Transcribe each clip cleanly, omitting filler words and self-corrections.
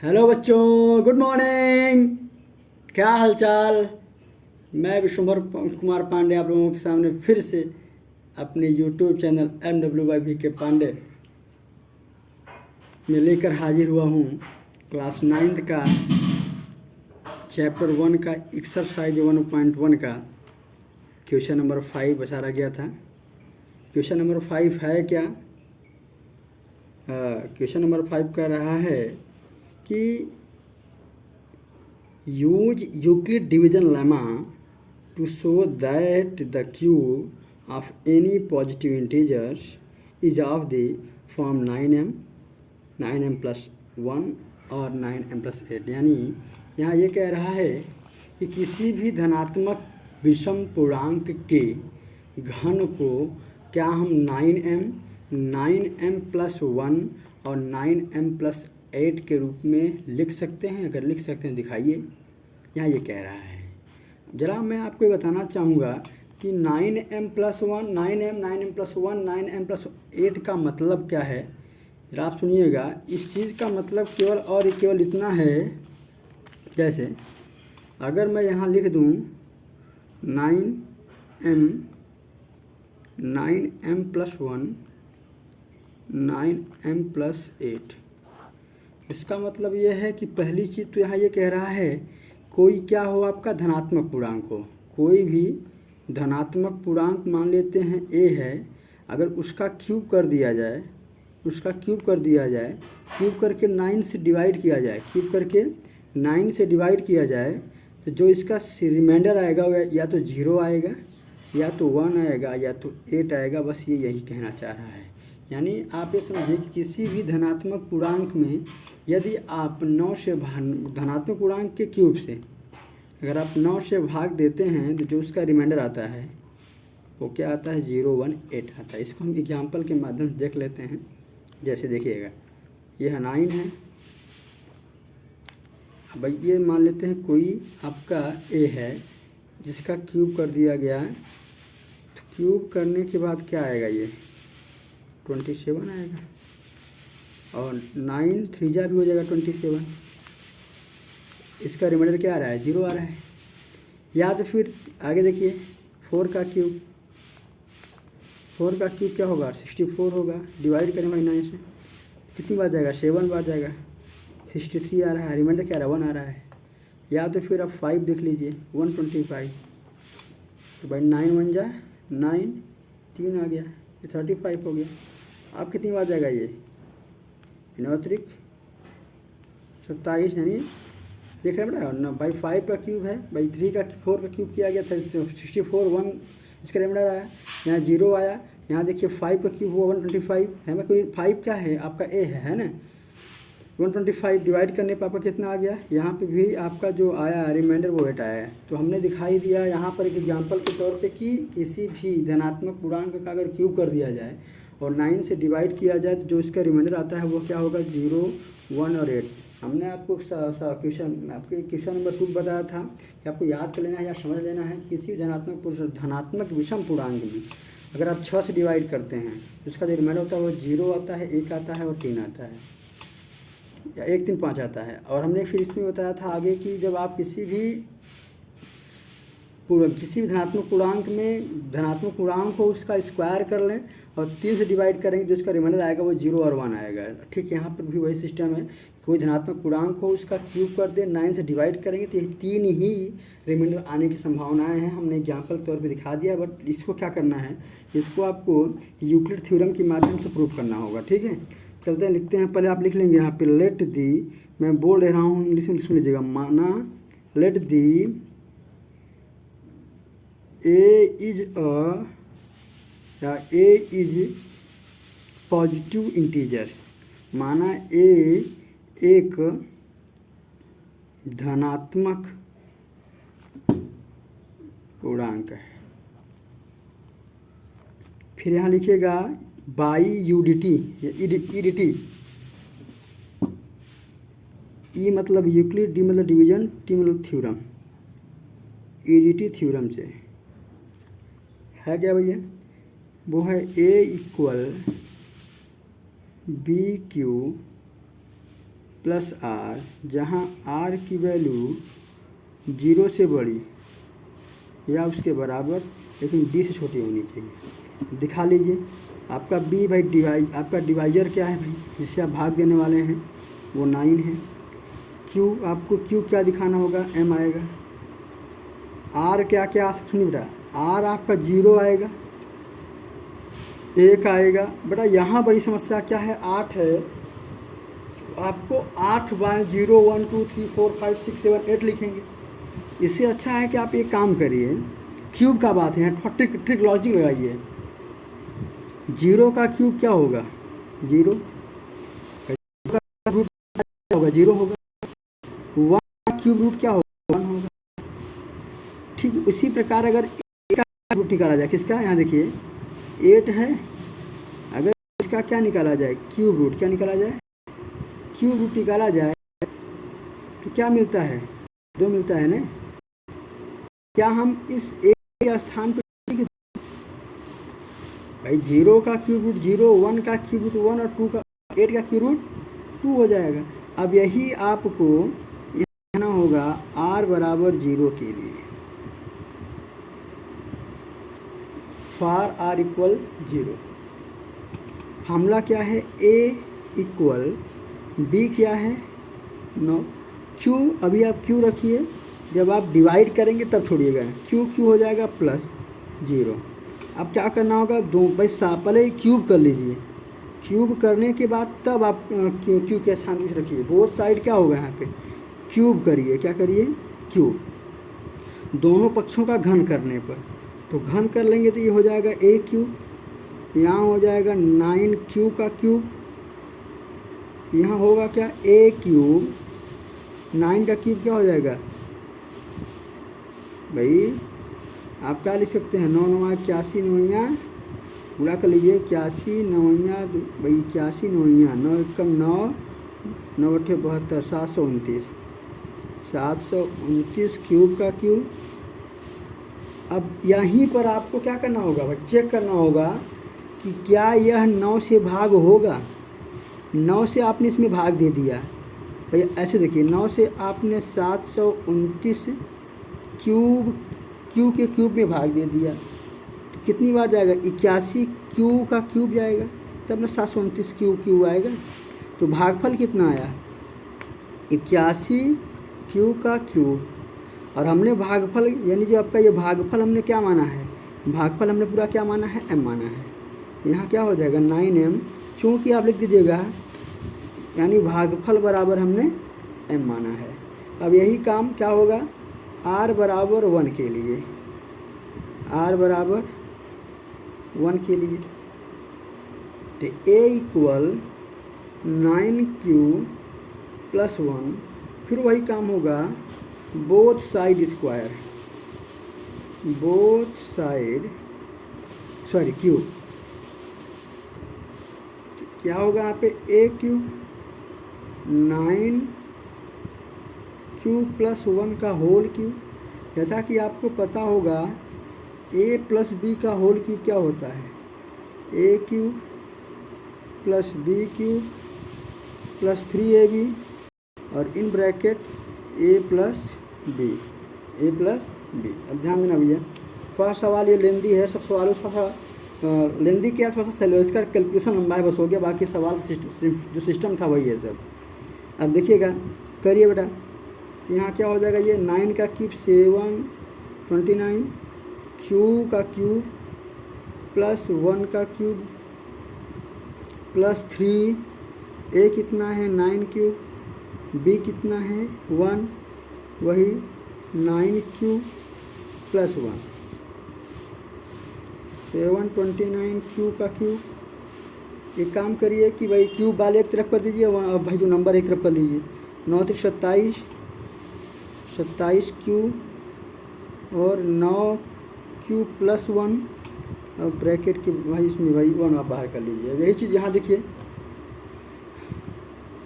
Hello बच्चों, good morning. क्या हालचाल। मैं विश्वभर कुमार पांडे आप लोगों के सामने फिर से अपने यूट्यूब चैनल MWYV के पांडे में लेकर हाजिर हुआ हूँ। क्लास 9th का चैप्टर 1 का एक्सरसाइज 1.1 का क्वेश्चन नंबर 5 बचा गया था। क्वेश्चन नंबर 5 है क्या? क्वेश्चन नंबर 5 कह रहा है कि use Euclid division lemma to show that the cube of any positive integers is of the form 9m plus 1 और 9m plus 8। यानी यहाँ ये कह रहा है कि किसी भी धनात्मक विषम पूर्णांक के घन को क्या हम 9m plus 1 और 9m plus 8 के रूप में लिख सकते हैं? अगर लिख सकते हैं दिखाइए। यहाँ ये कह रहा है, ज़रा मैं आपको बताना चाहूँगा कि 9m plus 1 9m plus 1 9m plus 8 का मतलब क्या है। ज़रा आप सुनिएगा। इस चीज़ का मतलब केवल इतना है, जैसे अगर मैं यहाँ लिख दूँ 9m plus 1 9m plus 8, इसका मतलब ये है कि पहली चीज़ तो यहाँ ये कह रहा है कोई क्या हो आपका धनात्मक पूर्णांक हो। कोई भी धनात्मक पूर्णांक मान लेते हैं a है, अगर उसका क्यूब कर दिया जाए, क्यूब करके 9 से डिवाइड किया जाए, तो जो इसका रिमाइंडर आएगा वो या तो 0 आएगा, या तो 1 आएगा, या तो 8 आएगा। बस ये यही कहना चाह रहा है। यानी आप ये समझिए कि किसी भी धनात्मक पूर्णांक में यदि आप 9 से धनात्मक पूर्णांक के क्यूब से अगर आप 9 से भाग देते हैं तो जो उसका रिमाइंडर आता है वो क्या आता है? 0 1 8 आता है। इसको हम एग्जाम्पल के माध्यम से देख लेते हैं। जैसे देखिएगा, यह 9 है। अब ये मान लेते हैं कोई आपका a है जिसका क्यूब कर दिया गया है। तो क्यूब करने के बाद क्या आएगा? ये 27 आएगा, और 9 3 भी हो जाएगा 27। इसका रिमाइंडर क्या आ रहा है? 0 आ रहा है। या तो फिर आगे देखिए 4 का क्यूब क्या होगा? 64 होगा। डिवाइड करें भाई 9 से, कितनी बार जाएगा? 7 बार जाएगा। 63 आ रहा है। रिमाइंडर क्या आ रहा है? 1 आ रहा है। या तो फिर आप 5 देख लीजिए, 125। तो भाई 9 1 जा 9, 3 आ गया, ये 35 हो गया। आप कितनी बार जाएगा? ये 9 27, यानी देख रहे हैं बेटा ना भाई। 5 का क्यूब है भाई, 4 का क्यूब किया गया था 64, 1 इसका रिमाइंडर आया, यहाँ 0 आया। यहाँ देखिए 5 का क्यूब हुआ 125 है। मैं कोई 5 क्या है? आपका a है ना। 125 डिवाइड करने पर आपका कितना आ गया? यहाँ पे भी आपका जो आया रिमाइंडर वो 8 आया है। तो हमने दिखाई दिया यहाँ पर एक एग्जांपल के तौर पे कि किसी भी धनात्मक पूर्णांक का अगर क्यूब कर दिया जाए और 9 से डिवाइड किया जाए तो जो इसका रिमाइंडर आता है वो क्या होगा? 0 1 और 8। हमने आपको क्वेश्चन नंबर 2 बताया था कि आपको याद कर लेना है या समझ लेना है कि किसी धनात्मक विषम पूर्णांक में अगर आप 6 से डिवाइड करते हैं तो उसका जो रिमाइंडर होता है वो 0 आता है, 1 आता है और 3 आता है, या 1 3 5 आता है। और हमने फिर इसमें बताया था आगे कि जब आप किसी भी धनात्मक पूर्णांक को उसका स्क्वायर कर लें और 3 से डिवाइड करेंगे तो उसका रिमाइंडर आएगा वो 0 और 1 आएगा। ठीक, यहाँ पर भी वही सिस्टम है। कोई धनात्मक पूर्णांक हो उसका क्यूब कर दें, 9 से डिवाइड करेंगे तो ये 3 ही रिमाइंडर आने की संभावनाएं हैं। हमने एग्जाम्पल के तौर पे दिखा दिया, बट इसको क्या करना है? इसको आपको यूक्लिड थ्योरम के माध्यम से प्रूव करना होगा। ठीक है, चलते हैं, लिखते हैं। पहले आप लिख लेंगे यहाँ पे लेट दी, मैं बोल रहा हूँ इंग्लिश में सुन लीजिएगा। माना let the A is positive integers. माना A एक धनात्मक पूर्णांक है। फिर यहाँ लिखिएगा बाई यूडिटी या ईडीटी। ई मतलब यूक्लिड, डी मतलब डिवीजन, टी मतलब थ्योरम। ईडीटी थ्योरम से है क्या भैया? वो है A = BQ प्लस आर, जहाँ आर की वैल्यू 0 से बड़ी या उसके बराबर लेकिन डी से छोटी होनी चाहिए। दिखा लीजिए आपका बी भाई आपका डिवाइजर क्या है भाई, जिससे आप भाग देने वाले हैं, वो 9 है। क्यू, आपको क्यू क्या दिखाना होगा, एम आएगा। आर क्या क्या आ सकता नहीं बेटा, आर आपका 0 आएगा, 1 आएगा बेटा। यहाँ बड़ी समस्या क्या है, 8 है, आपको 8 बाय 0 1 2 3 4 5 6 7 8 लिखेंगे। इससे अच्छा है कि आप एक काम करिए, क्यूब का बात है, ट्रिक लॉजिक लगाइए। 0 का क्यूब क्या होगा, 0 का रूट होगा, 0 होगा। 1 का क्यूब रूट क्या होगा, 1 होगा। ठीक उसी प्रकार अगर 8 का रूट निकाला जाए, किसका, यहाँ देखिए 8 है, अगर इसका क्या निकाला जाए, क्यूब रूट, क्या निकाला जाए, क्यूब रूट निकाला जाए तो क्या मिलता है, 2 मिलता है ना। क्या हम इस 8 के स्थान पर भाई 0 का क्यूब रूट 0, 1 का क्यूब रूट 1 और 2 का 8 का क्यूब रूट 2 हो जाएगा। अब यही आपको कहना होगा r बराबर 0 के लिए, फॉर r इक्वल 0। हमला क्या है, a इक्वल b क्या है 9, q अभी आप q रखिए, जब आप डिवाइड करेंगे तब छोड़िएगा, q हो जाएगा प्लस 0। अब क्या करना होगा, दो भाई पहले क्यूब कर लीजिए, क्यूब करने के बाद तब आप क्यू के स्थान पर रखिए। बोथ साइड क्या होगा, यहाँ पे क्यूब करिए, क्या करिए, क्यूब, दोनों पक्षों का घन करने पर, तो घन कर लेंगे तो ये हो जाएगा a क्यूब, यहाँ हो जाएगा 9q का क्यूब, यहाँ होगा क्या a क्यूब, 9 का क्यूब क्या हो जाएगा भाई, आप क्या लिख सकते हैं, 9 9 81 9 पूरा कर लीजिए, 81 9 भाई 81 9 9 एकम 9 9 8 72 729 क्यूब का क्यूब। अब यहीं पर आपको क्या करना होगा भाई, चेक करना होगा कि क्या यह 9 से भाग होगा। 9 से आपने इसमें भाग दे दिया भाई, ऐसे देखिए 9 से आपने 729 क्यूब क्यू के क्यूब में भाग दे दिया, तो कितनी बार जाएगा, 81 क्यू का क्यूब जाएगा, तब ना 729 क्यूब आएगा। तो भागफल कितना आया, 81 क्यू का क्यूब, और हमने भागफल यानी जो आपका ये भागफल हमने क्या माना है, भागफल हमने पूरा क्या माना है, m माना है। यहाँ क्या हो जाएगा 9m, चूँकि आप लिख दीजिएगा यानी भागफल बराबर हमने m माना है। अब यही काम क्या होगा r बराबर 1 के लिए, r बराबर 1 के लिए, तो a इक्वल 9q प्लस 1, फिर वही काम होगा, both side square, both side sorry cube, क्या होगा यहाँ पे a क्यूब 9q प्लस 1 का होल क्यूब। जैसा कि आपको पता होगा a प्लस b का होल क्यूब क्या होता है, a cube plus b cube plus 3ab और in bracket a plus b। अब ध्यान देना भैया, थोड़ा सवाल ये लेंदी है, सब सवालों थोड़ा लेंदी क्या, थोड़ा सा इसका कैलकुलेशन लंबा है बस, हो गया, बाकी सवाल जो सिस्टम था वही है सब। अब देखिएगा, करिए बेटा, यहाँ क्या हो जाएगा, ये 9 का क्यूब 729 क्यू का क्यूब प्लस 1 का क्यूब प्लस 3, a कितना है 9 क्यूब, b कितना है 1, वही 9 क्यूब प्लस 1 729 क्यूब का क्यूब। एक काम करिए कि भाई क्यूब वाले एक तरफ कर दीजिए, और भाई जो नंबर एक तरफ कर लीजिए, 9 3 27 क्यूब और 9 क्यूब प्लस 1 और ब्रैकेट के भाई इसमें भाई 1 आप बाहर कर लीजिए। यही चीज़ यहाँ देखिए,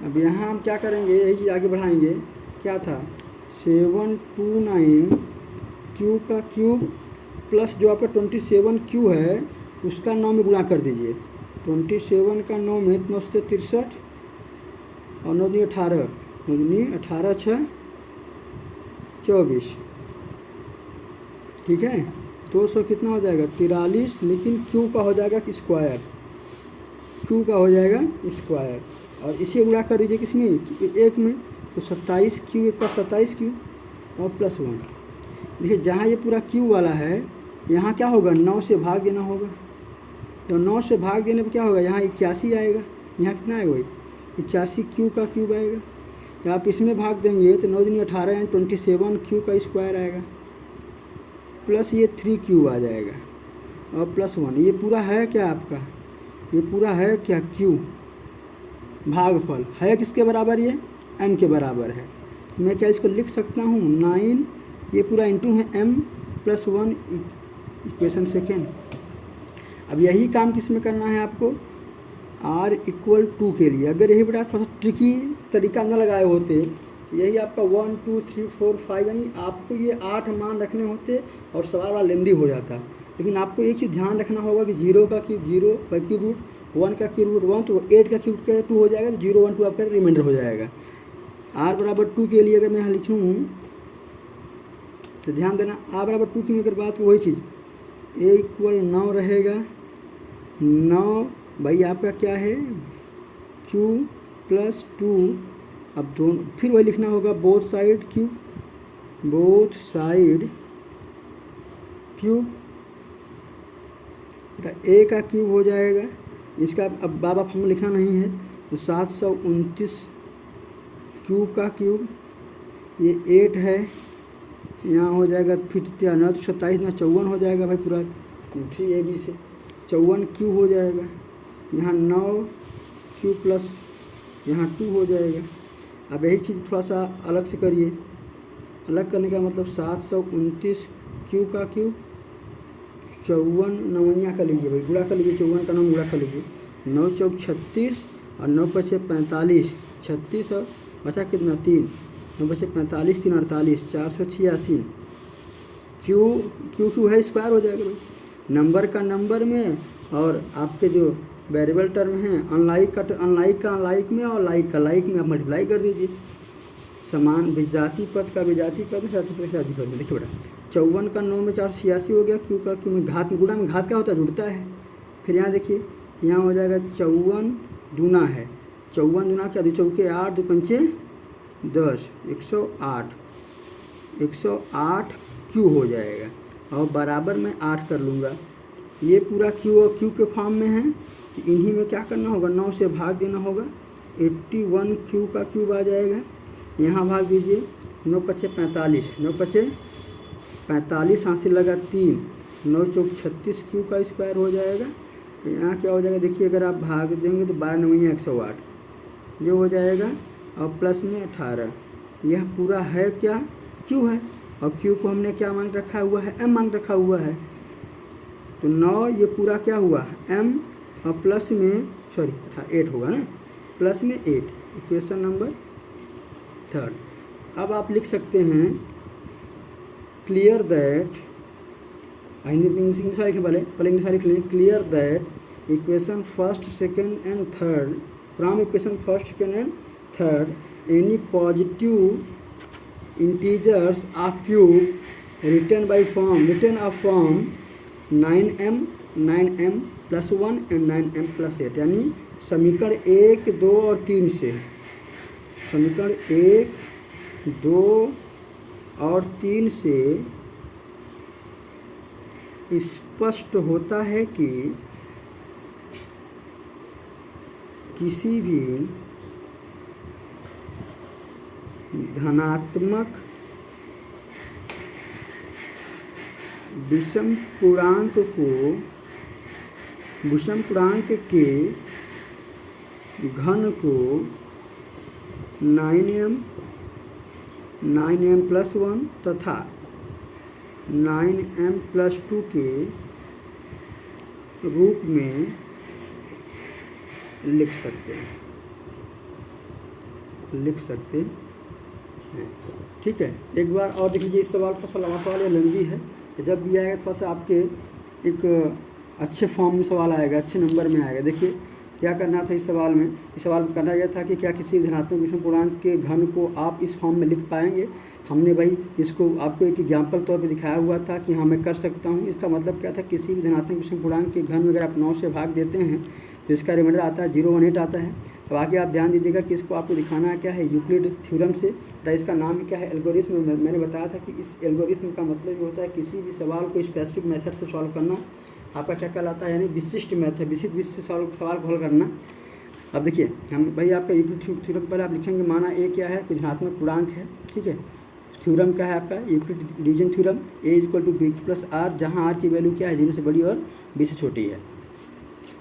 अब यहाँ हम क्या करेंगे, यही चीज़ आगे बढ़ाएंगे, क्या था 729 क्यू का क्यूब प्लस जो आपका 27 क्यू है उसका 9 में गुणा कर दीजिए, 27 का 9 में 9 से 63 और 9 दूनी 18, 9 दूनी 18 6 24, ठीक है। 200 कितना हो जाएगा 43, लेकिन क्यू का हो जाएगा स्क्वायर, क्यू का हो जाएगा स्क्वायर, और इसे गुणा कर दीजिए किसमें, एक में, तो 27 क्यू, एक का 27 क्यू और +1। देखिए जहाँ ये पूरा क्यू वाला है यहाँ क्या होगा 9 से भाग देना होगा, तो 9 से भाग देने पर क्या होगा, यहाँ 81 आएगा, यहाँ कितना आएगा भाई 81 क्यू का क्यूब आएगा। तो आप इसमें भाग देंगे तो 9 दूनी 18 यानी 27 क्यू का स्क्वायर आएगा, प्लस ये 3 क्यूब आ जाएगा और +1। ये पूरा है क्या आपका, ये पूरा है क्या क्यू, भागफल है किसके बराबर, ये m के बराबर है। तो मैं क्या इसको लिख सकता हूँ 9, ये पूरा इंटू है m+1 इक्वेशन सेकेंड। अब यही काम किस में करना है आपको, r=2 के लिए। अगर यही बेटा थोड़ा सा ट्रिकी तरीका न लगाए होते, यही आपका 1 2 3 4 5 यानी आपको ये 8 मान रखने होते और सवाल वाला लेंदी हो जाता। लेकिन आपको एक चीज़ ध्यान रखना होगा कि 0 का क्यूब 0 का क्यूब रूट, 1 का क्यूब रूट 1, तो 8 का क्यूब 2 हो जाएगा, तो 0 1 2 आपका रिमाइंडर हो जाएगा। r=2 के लिए अगर मैं यहाँ लिखूँ तो ध्यान देना, r=2 की अगर बात वही चीज़ a=9 रहेगा, 9 भाई आपका क्या है q + 2। अब दोनों फिर वही लिखना होगा both side cube, both side cube, a का क्यूब हो जाएगा, इसका अब बाबा फॉर्म लिखना नहीं है, तो 729 क्यूब का क्यूब, ये 8 है, यहाँ हो जाएगा फिर 9 तो 27 ना 54 हो जाएगा भाई, पूरा 3ab से 54 क्यूब हो जाएगा, यहाँ 9 क्यूब प्लस यहाँ 2 हो जाएगा। अब यही चीज़ थोड़ा सा अलग से करिए, अलग करने का मतलब 729 क्यू का क्यूब, 54 नवैया का लीजिए भाई, गुणा कर लीजिए, 54 का 9 गुणा कर लीजिए, 9 चौक 36 और 9 पचे 45, 36 और बचा कितना 3, 9 बचे 45 3 48, 486 क्यू है स्क्वायर हो जाएगा भाई, नंबर का नंबर में और आपके जो वेरिएबल टर्म हैं अनलाइक का में और लाइक का लाइक में आप मल्टीप्लाई कर दीजिए, समान विजाती पद का विजाती पद में साथी पद शादी पद में। देखिए बेटा 54 का 9 में 486 हो गया, क्यू का क्यू में घात में गुणा में घात क्या होता है जुड़ता है। फिर यहाँ देखिए यहाँ हो जाएगा 54 दूना है, 54 दूना क्या 2 चौके 8 2 पंचे 10, 108 क्यू हो जाएगा और बराबर में 8 कर लूँगा। ये पूरा क्यू और क्यू के फॉर्म में है, इन्हीं में क्या करना होगा 9 से भाग देना होगा, 81 क्यू का क्यूब आ जाएगा, यहाँ भाग दीजिए, 9 पचे 45, 9 पचे 45 हासिल लगा 3, 9 चौक 36 क्यू का स्क्वायर हो जाएगा। यहाँ क्या हो जाएगा देखिए, अगर आप भाग देंगे तो 12 9 108 ये हो जाएगा और प्लस में 18, यह पूरा है क्या क्यू है, और क्यू को हमने क्या मान रखा हुआ है m मान रखा हुआ है, तो 9 ये पूरा क्या हुआ m और प्लस में 8 होगा ना, प्लस में 8, इक्वेशन नंबर 3। अब आप लिख सकते हैं क्लियर दैट, इंग्लिश वाले पहले इंग्लिश वाले लिख लें, clear that equation first second and third, from equation first second and third any positive integers of cube written of form 9m plus 1 and 9m plus 8, यानी समीकरण 1 2 और 3 से, समीकरण 1 2 और 3 से स्पष्ट होता है कि किसी भी धनात्मक विषम पूर्णांक के घन को 9m plus 1 तथा 9m plus 2 के रूप में लिख सकते हैं। ठीक है, एक बार और देख लीजिए, इस सवाल का लंबा सवाल या लंबी है, जब भी आएगा थोड़ा सा आपके एक अच्छे फॉर्म में सवाल आएगा, अच्छे नंबर में आएगा। देखिए क्या करना था इस सवाल में? इस सवाल में करना यह था कि क्या किसी धनात्मक विषम पूर्णांक के घन को आप इस फॉर्म में लिख पाएंगे? हमने भाई इसको आपको एक एग्जाम्पल तौर पे दिखाया हुआ था कि हाँ मैं कर सकता हूँ। इसका मतलब क्या था, किसी भी धनात्मक विषम पूर्णांक के घन अगर आप 9 से भाग देते हैं तो इसका रिमाइंडर आता है 018 आता है। अब आगे आप ध्यान दीजिएगा कि इसको आपको दिखाना है क्या है, यूक्लिड थ्योरम से। इसका नाम क्या है, एल्गोरिथम। मैंने बताया था कि इस एल्गोरिथम का मतलब ये होता है किसी भी सवाल को स्पेसिफिक मेथड से सॉल्व करना। आपका क्या कहलाता है, यानी विशिष्ट मेथड, विशिष्ट से सवाल को हल करना। अब देखिए हम भाई आपका यूक्लिड थ्योरम पहले आप लिखेंगे, माना ए क्या है, कोई धनात्मक पूर्णांक है, ठीक है। थ्योरम क्या है आपका, Euclid division theorem, A equal to B plus R, जहाँ आर की वैल्यू क्या है 0 से बड़ी और बी से छोटी है।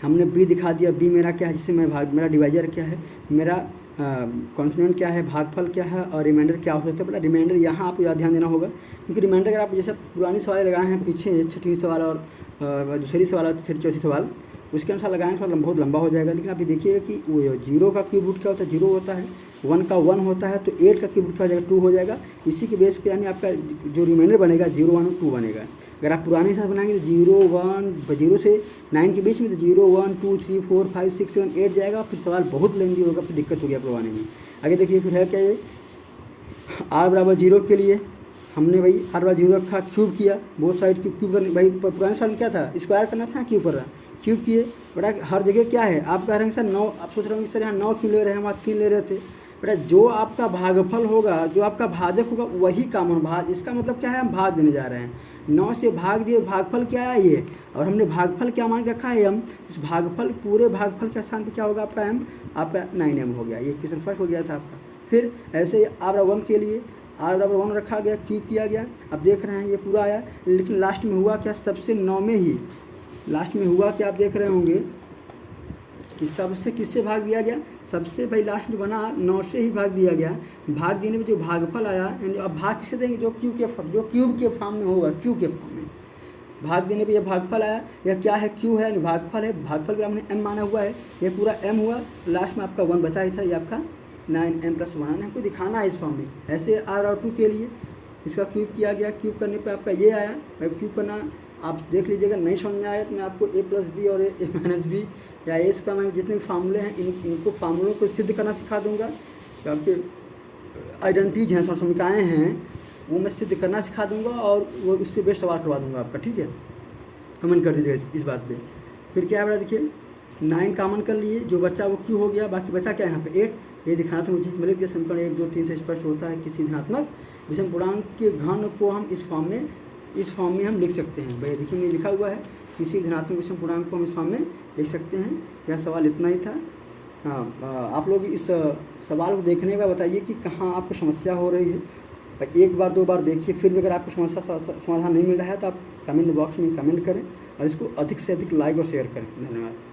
हमने बी दिखा दिया, बी मेरा क्या है जिससे मैं मेरा डिवाइजर क्या है, मेरा कॉन्स्टिट्यूएंट क्या है, भागफल क्या है, और रिमाइंडर क्या हो सकता है। बड़ा रिमाइंडर यहाँ आपको ज़्यादा ध्यान देना होगा, क्योंकि रिमाइंडर अगर आप जैसे पुरानी सवाल लगाए हैं पीछे, छठी सवाल और दूसरी सवाल और तीसरी चौथी सवाल, उसके अनुसार लगाएंगे तो बहुत लंबा हो जाएगा। लेकिन आप ये देखिएगा कि वो 0 का क्यूब रूट क्या होता है, 0 होता है, 1 का 1 होता है, तो 8 का क्यूब रूट क्या हो जाएगा, 2 हो जाएगा। इसी के बेस पे यानी आपका जो रिमाइंडर बनेगा 0 1 2 बनेगा। अगर आप पुराने हिसाब बनाएंगे तो 0 से 9 के बीच में, तो 0 1 2 3 4 5 6 7 8 जाएगा। फिर सवाल बहुत लेंदी होगा, फिर दिक्कत हो गया करवाने में। आगे देखिए फिर है क्या, ये r बराबर 0 के लिए हमने भाई r बराबर 0 रखा, क्यूब किया, बोथ साइड क्यूब करने। भाई पुराने साल में क्या था, स्क्वायर करना था, क्यूब कर रहा, क्यूब किए। बेटा हर जगह क्या है, आप कह रहे हैं सर 9, आप सोच रहे होंगे सर यहाँ 9 क्यों ले रहे हैं, हम 3 ले रहे थे। बेटा जो आपका भागफल होगा, जो आपका भाजक होगा, वही कॉमन भाग। इसका मतलब क्या है, हम भाग देने जा रहे हैं, 9 से भाग दिए, भागफल क्या है ये, और हमने भागफल क्या मान के रखा है m। इस भागफल, पूरे भागफल के स्थान पे क्या होगा आपका m, आपका 9m हो गया। ये क्वेश्चन फर्स्ट हो गया था आपका। फिर ऐसे r बराबर 1 के लिए r बराबर 1 रखा गया, क्यूब किया गया। अब देख रहे हैं ये पूरा आया, लेकिन लास्ट में हुआ क्या, सबसे 9 में ही लास्ट में हुआ क्या, आप देख रहे होंगे कि सबसे किससे भाग दिया गया, सबसे भाई लास्ट में बना 9 से ही भाग दिया गया। भाग देने में जो भागफल आया, यानी अब भाग किसे देंगे, जो क्यूब के फॉर्म में होगा, क्यूब के फॉर्म में भाग देने पे यह भागफल आया। यह क्या है, क्यू है, भागफल है, भागफल भी हमने m माना हुआ है, ये पूरा m हुआ। लास्ट में आपका 1 बचा ही था, ये आपका 9m+1 हमको दिखाना है इस फॉर्म में। ऐसे r/2 के लिए इसका क्यूब किया गया, क्यूब करने पे आपका ये आया। भाई क्यूब करना आप देख लीजिएगा, नहीं समझ में आया तो मैं आपको a+b और a-b या a इसका मैं जितने भी फार्मूले हैं इनको फार्मूलों को सिद्ध करना सिखा दूंगा। तो आपके आइडेंटिटीज हैं, समीकरणें हैं, वो मैं सिद्ध करना सिखा दूंगा, और वो उस पर बेस्ट सवाल करवा दूंगा आपका, ठीक है। कमेंट कर दीजिएगा इस बात पे। फिर क्या है बेटा, देखिए 9 कॉमन कर लिए, जो बच्चा वो क्यू हो गया, बाकी बचा क्या यहाँ पे 8। ये दिखाना था मुझे, मिल गया। समीकरण 1 2 3 से स्पष्ट होता है किसी धनात्मक विषम पूर्णांक के घन को हम इस फॉर्म में हम लिख सकते हैं। भाई देखिए मैंने लिखा हुआ है, किसी धनात्मक विषम पूर्णांक को हम इस फॉर्म में लिख सकते हैं। यह सवाल इतना ही था। हाँ, आप लोग इस सवाल को देखने के बाद बताइए कि कहाँ आपको समस्या हो रही है। भाई 1 बार 2 बार देखिए, फिर भी अगर आपको समस्या समाधान नहीं मिल रहा है तो आप कमेंट बॉक्स में कमेंट करें, और इसको अधिक से अधिक लाइक और शेयर करें। धन्यवाद।